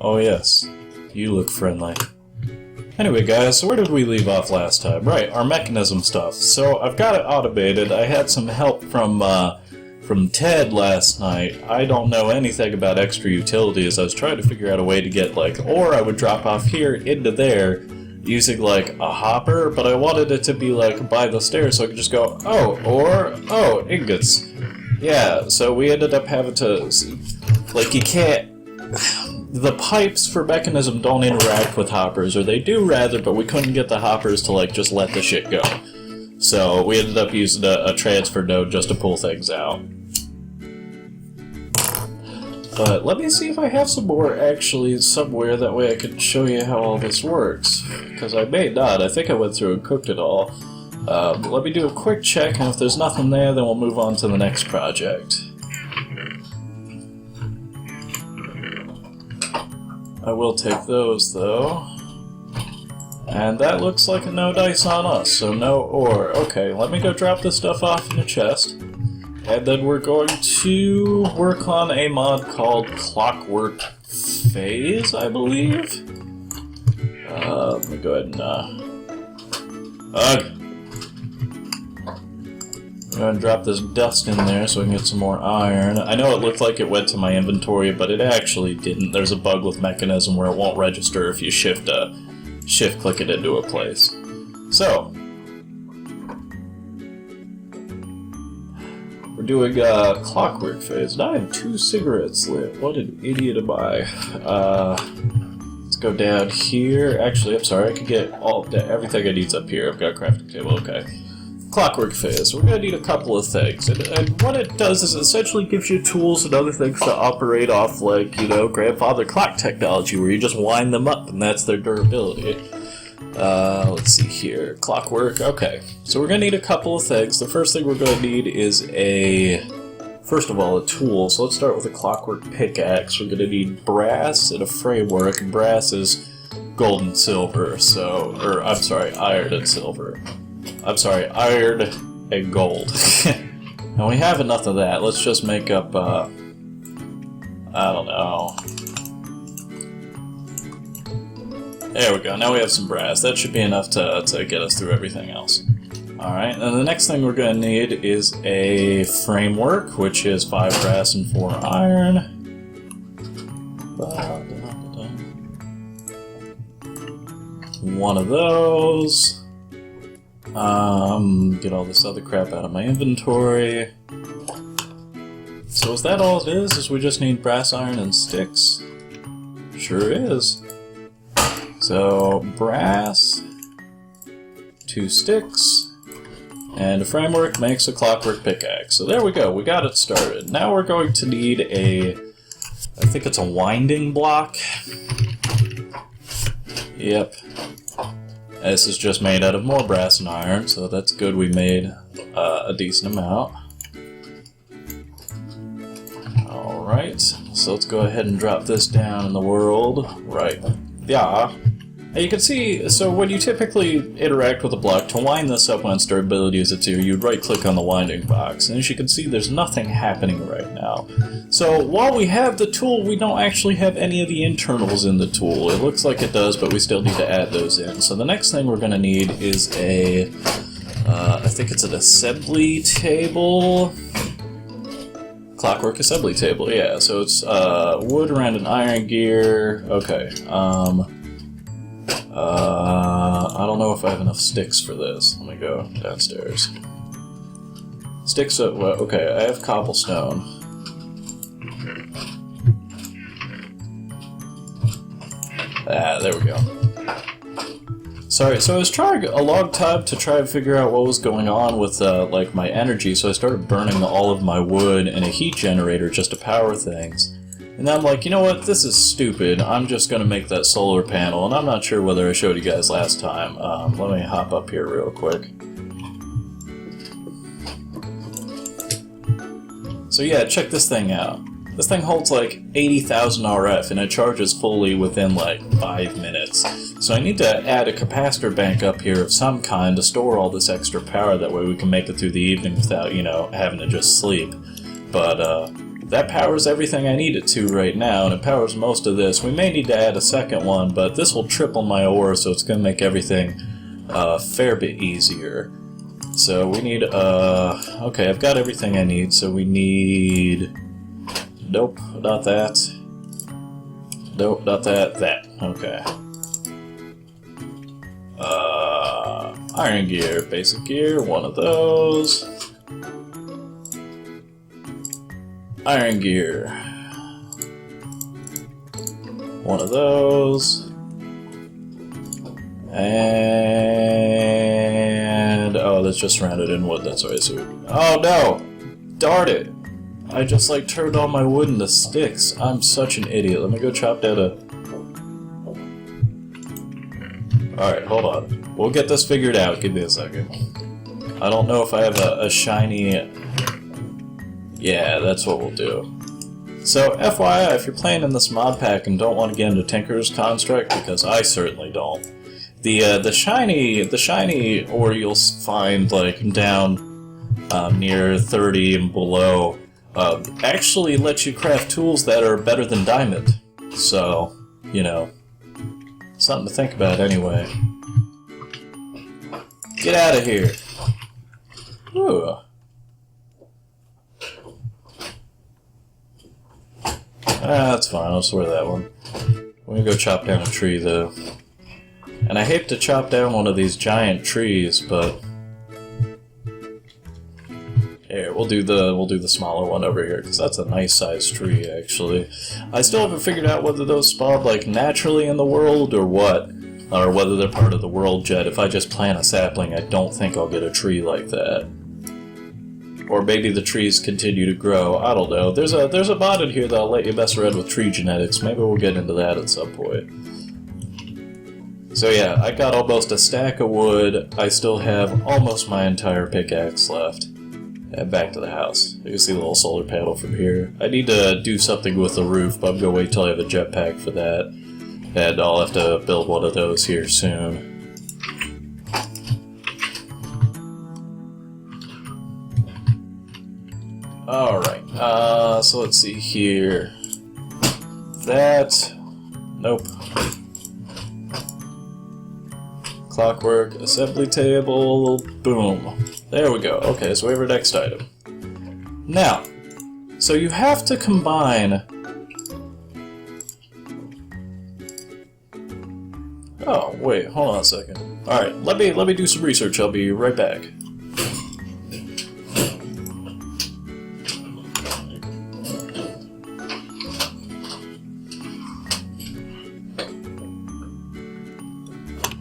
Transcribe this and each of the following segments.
Oh yes, you look friendly. Anyway guys, so where did we leave off last time? Right, our mechanism stuff. So I've got it automated. I had some help from Ted last night. I don't know anything about extra utilities. I was trying to figure out a way to get like ore I would drop off here into there using like a hopper, but I wanted it to be like by the stairs so I could just go, oh, ore, oh, ingots. Yeah, so we ended up having to, like, you can't, the pipes for mechanism don't interact with hoppers, or they do rather, but we couldn't get the hoppers to like just let the shit go. So we ended up using a transfer node just to pull things out. But let me see if I have some more actually somewhere, that way I can show you how all this works. Because I may not, I think I went through and cooked it all. Let me do a quick check, and if there's nothing there, then we'll move on to the next project. I will take those though. And that looks like a no dice on us, so no ore. Okay, let me go drop this stuff off in a chest. And then we're going to work on a mod called Clockwork Phase, I believe? Let me go ahead and, I'm going to drop this dust in there so we can get some more iron. I know it looked like it went to my inventory, but it actually didn't. There's a bug with Mechanism where it won't register if you shift-click it into a place. So, we're doing Clockwork Phase. And I have 2 cigarettes lit. What an idiot am I. Let's go down here. Actually, I'm sorry, I could get everything I need's up here. I've got a crafting table, okay. Clockwork Phase. We're going to need a couple of things. And what it does is it essentially gives you tools and other things to operate off, like, you know, grandfather clock technology, where you just wind them up and that's their durability. Let's see here. Clockwork. Okay. So we're going to need a couple of things. The first thing we're going to need is first of all, a tool. So let's start with a clockwork pickaxe. We're going to need brass and a framework. Brass is gold and silver, I'm sorry, iron and silver. I'm sorry, iron and gold. Now we have enough of that. Let's just make up, I don't know. There we go, now we have some brass. That should be enough to get us through everything else. Alright, and the next thing we're going to need is a framework, which is 5 brass and 4 iron. One of those. Get all this other crap out of my inventory. So is that all it is? Is we just need brass, iron, and sticks? Sure is. So, brass, 2 sticks, and a framework makes a clockwork pickaxe. So there we go, we got it started. Now we're going to need I think it's a winding block. Yep. This is just made out of more brass and iron, so that's good we made a decent amount. Alright, so let's go ahead and drop this down in the world. Right. Yeah. And you can see, so when you typically interact with a block, to wind this up when its durability is at 0, you'd right-click on the winding box. And as you can see, there's nothing happening right now. So while we have the tool, we don't actually have any of the internals in the tool. It looks like it does, but we still need to add those in. So the next thing we're going to need is I think it's an assembly table. Clockwork assembly table, yeah. So it's wood around an iron gear. Okay. I don't know if I have enough sticks for this. Let me go downstairs. Sticks, well, okay, I have cobblestone. Ah, there we go. Sorry, so I was trying a long time to try and figure out what was going on with, like, my energy, so I started burning all of my wood in a heat generator just to power things. And then I'm like, you know what, this is stupid, I'm just gonna make that solar panel, and I'm not sure whether I showed you guys last time. Let me hop up here real quick. So yeah, check this thing out. This thing holds like 80,000 RF, and it charges fully within like 5 minutes. So I need to add a capacitor bank up here of some kind to store all this extra power, that way we can make it through the evening without, you know, having to just sleep. But, that powers everything I need it to right now, and it powers most of this. We may need to add a second one, but this will triple my ore, so it's going to make everything a fair bit easier. So we need, okay, I've got everything I need, so we need... Nope, not that. Nope, not that. That. Okay. Iron gear, basic gear, one of those. Iron gear. One of those. And... oh, that's just surrounded in wood, that's right. So, oh no! Darn it! I just like turned all my wood into sticks. I'm such an idiot. Let me go chop down a... Alright, hold on. We'll get this figured out. Give me a second. I don't know if I have a shiny... yeah, that's what we'll do. So, FYI, if you're playing in this mod pack and don't want to get into Tinker's Construct, because I certainly don't, the shiny ore you'll find like down near 30 and below actually lets you craft tools that are better than diamond. So, you know, something to think about anyway. Get out of here. Ooh. That's fine, I'll swear that one. We're gonna go chop down a tree though. And I hate to chop down one of these giant trees, but here, we'll do the smaller one over here, because that's a nice sized tree actually. I still haven't figured out whether those spawn like naturally in the world or what. Or whether they're part of the world jet. If I just plant a sapling, I don't think I'll get a tree like that. Or maybe the trees continue to grow. I don't know. There's a mod in here that'll let you mess around with tree genetics. Maybe we'll get into that at some point. So yeah, I got almost a stack of wood. I still have almost my entire pickaxe left. And back to the house. You can see the little solar panel from here. I need to do something with the roof, but I'm gonna wait till I have a jetpack for that. And I'll have to build one of those here soon. Alright, so let's see here. That... nope. Clockwork, assembly table, boom. There we go. Okay, so we have our next item. Now, so you have to combine... oh, wait, hold on a second. Alright, let me do some research, I'll be right back.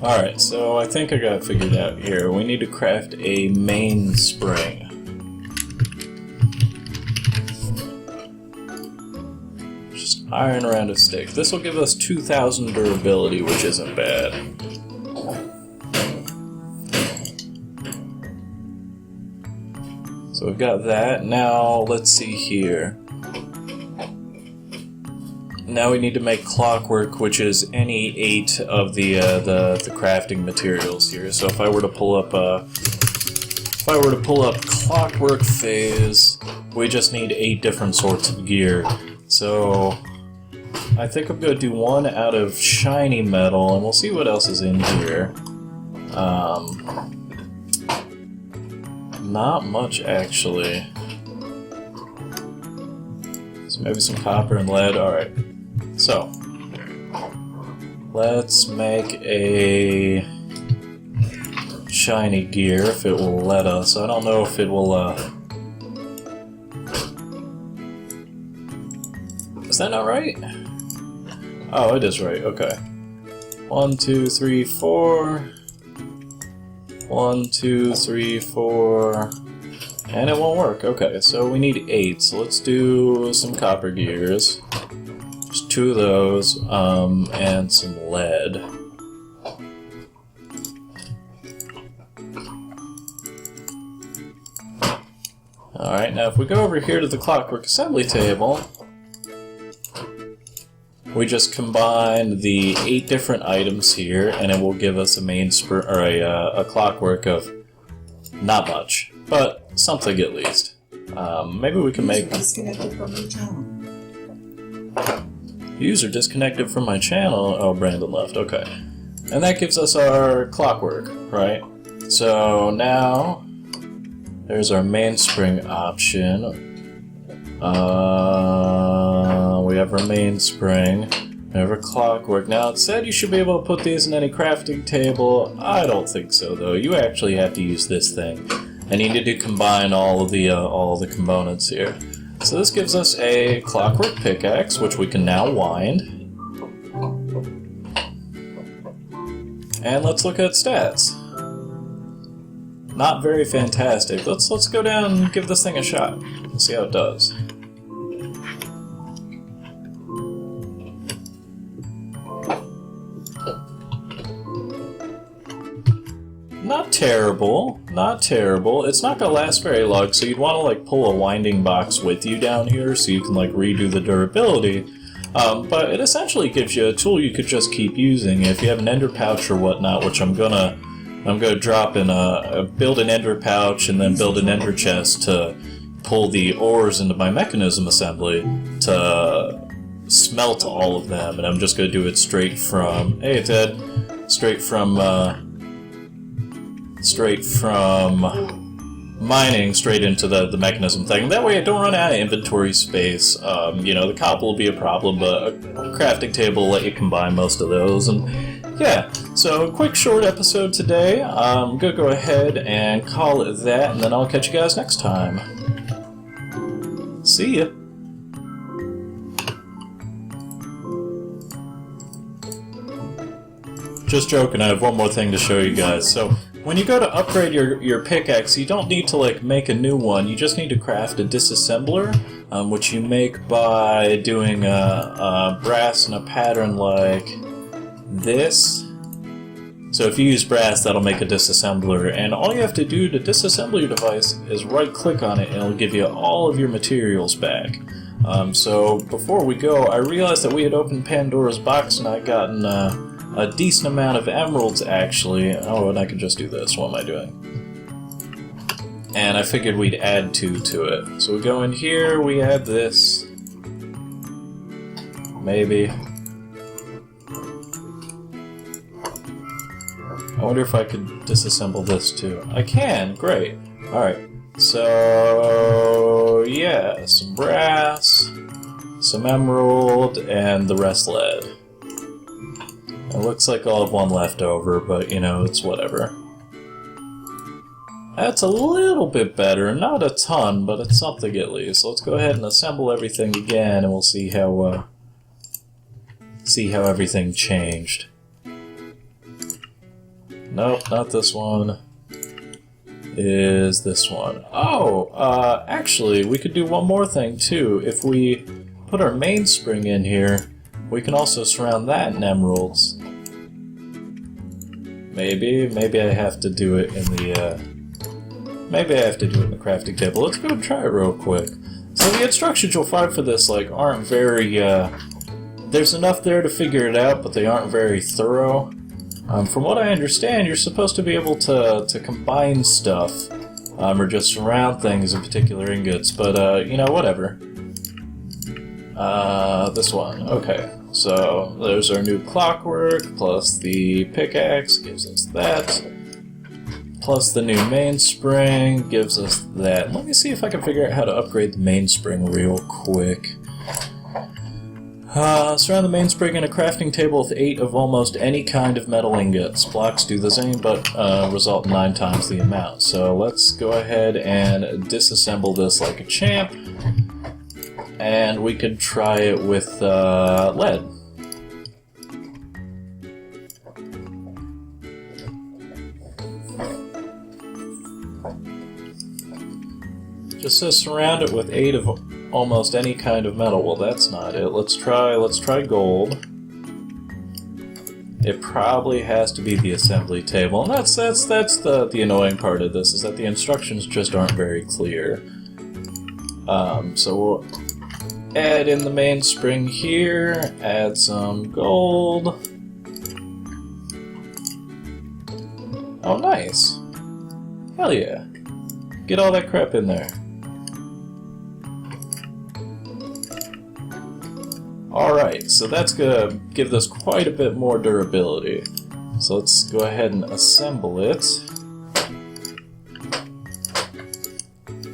Alright, so I think I got it figured out here. We need to craft a mainspring. Just iron around a stick. This will give us 2,000 durability, which isn't bad. So we've got that. Now, let's see here. Now we need to make clockwork, which is any 8 of the crafting materials here. So if I were to pull up clockwork phase, we just need 8 different sorts of gear. So I think I'm gonna do one out of shiny metal, and we'll see what else is in here. Not much actually. So maybe some copper and lead. All right. So, let's make a shiny gear if it will let us. I don't know if it will, is that not right? Oh, it is right, okay. 1, 2, 3, 4. 1, 2, 3, 4. And it won't work. Okay, so we need 8. So let's do some copper gears. Just 2 of those, and some lead. Alright, now if we go over here to the clockwork assembly table, we just combine the 8 different items here, and it will give us a a clockwork of not much, but something at least. Maybe we can make... Disconnected from your channel. User disconnected from my channel. Oh, Brandon left. Okay. And that gives us our clockwork, right? So now there's our mainspring option. We have our mainspring. We have our clockwork. Now it said you should be able to put these in any crafting table. I don't think so, though. You actually have to use this thing. And you need to combine all of the components here. So this gives us a clockwork pickaxe, which we can now wind. And let's look at stats. Not very fantastic. Let's go down and give this thing a shot and see how it does. Not terrible, not terrible. It's not gonna last very long, so you'd want to like pull a winding box with you down here so you can like redo the durability. But it essentially gives you a tool you could just keep using if you have an ender pouch or whatnot, which I'm gonna drop in build an ender pouch and then build an ender chest to pull the ores into my mechanism assembly to smelt all of them, and I'm just gonna do it straight from straight from mining straight into the mechanism thing. That way I don't run out of inventory space. You know, the cobble will be a problem, but a crafting table will let you combine most of those. And yeah, so quick short episode today. I'm gonna go ahead and call it that, and then I'll catch you guys next time. See ya. Just joking, I have one more thing to show you guys. So when you go to upgrade your pickaxe, you don't need to like make a new one. You just need to craft a disassembler, which you make by doing a brass in a pattern like this. So if you use brass, that'll make a disassembler, and all you have to do to disassemble your device is right-click on it, and it'll give you all of your materials back. So before we go, I realized that we had opened Pandora's box, and I'd gotten a decent amount of emeralds, actually. Oh, and I can just do this. What am I doing? And I figured we'd add 2 to it. So we go in here, we add this. Maybe. I wonder if I could disassemble this too. I can! Great! Alright. So yeah, some brass, some emerald, and the rest lead. It looks like I'll have one left over, but you know, it's whatever. That's a little bit better, not a ton, but it's something at least. So let's go ahead and assemble everything again, and we'll see how everything changed. Nope, not this one. Is this one. Oh, actually, we could do one more thing too. If we put our mainspring in here, we can also surround that in emeralds. Maybe I have to do it in the, crafting table. Let's go try it real quick. So the instructions you'll find for this, like, aren't very, there's enough there to figure it out, but they aren't very thorough. From what I understand, you're supposed to be able to combine stuff, or just surround things in particular ingots, but, you know, whatever. This one. Okay, so there's our new clockwork, plus the pickaxe gives us that, plus the new mainspring gives us that. Let me see if I can figure out how to upgrade the mainspring real quick. Surround the mainspring in a crafting table with 8 of almost any kind of metal ingots. Blocks do the same, but result in 9 times the amount. So let's go ahead and disassemble this like a champ. And we could try it with lead. Just says surround it with 8 of almost any kind of metal. Well, that's not it. Let's try gold. It probably has to be the assembly table, and that's the annoying part of this, is that the instructions just aren't very clear. So we'll add in the mainspring here, add some gold. Oh, nice. Hell yeah. Get all that crap in there. Alright, so that's gonna give us quite a bit more durability. So let's go ahead and assemble it.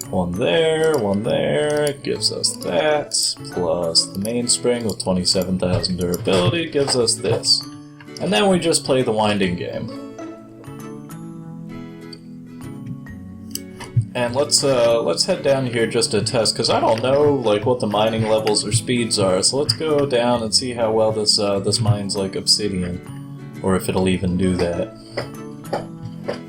One there, gives us that, plus the mainspring with 27,000 durability gives us this. And then we just play the winding game. And let's head down here just to test, because I don't know like what the mining levels or speeds are. So let's go down and see how well this this mines like obsidian, or if it'll even do that.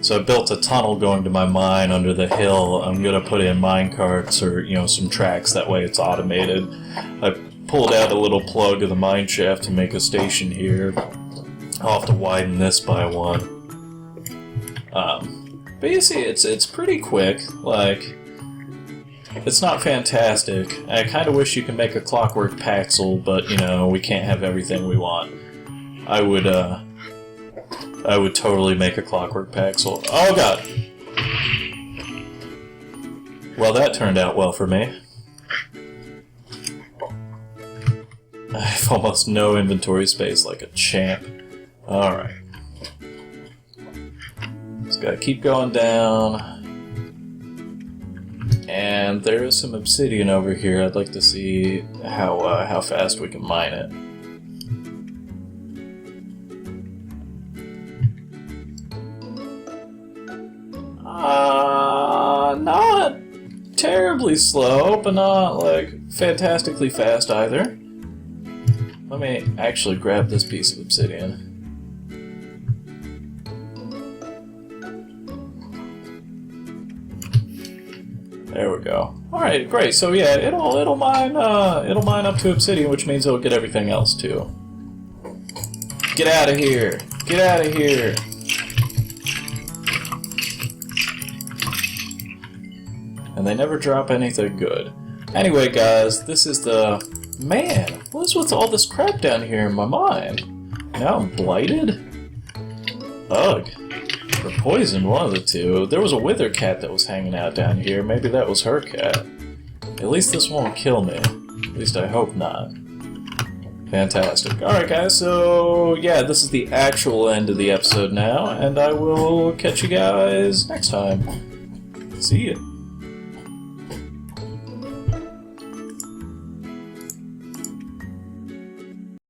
So I built a tunnel going to my mine under the hill. I'm gonna put in mine carts or some tracks. That way it's automated. I pulled out a little plug of the mine shaft to make a station here. I'll have to widen this by one. But you see, it's pretty quick. Like, it's not fantastic. I kind of wish you could make a clockwork paxel, but we can't have everything we want. I would totally make a clockwork paxel. Oh god! Well, that turned out well for me. I have almost no inventory space, like a champ. Alright. Just gotta keep going down. And there is some obsidian over here. I'd like to see how fast we can mine it. Not terribly slow, but not like fantastically fast either. Let me actually grab this piece of obsidian. There we go. All right, great. So yeah, it'll mine up to obsidian, which means it'll get everything else too. Get out of here! Get out of here! And they never drop anything good. Anyway, guys, this is the... Man, what is with all this crap down here in my mind? Now I'm blighted? Ugh. Or poisoned, one of the two. There was a wither cat that was hanging out down here. Maybe that was her cat. At least this won't kill me. At least I hope not. Fantastic. Alright guys, so yeah, this is the actual end of the episode now, and I will catch you guys next time. See ya.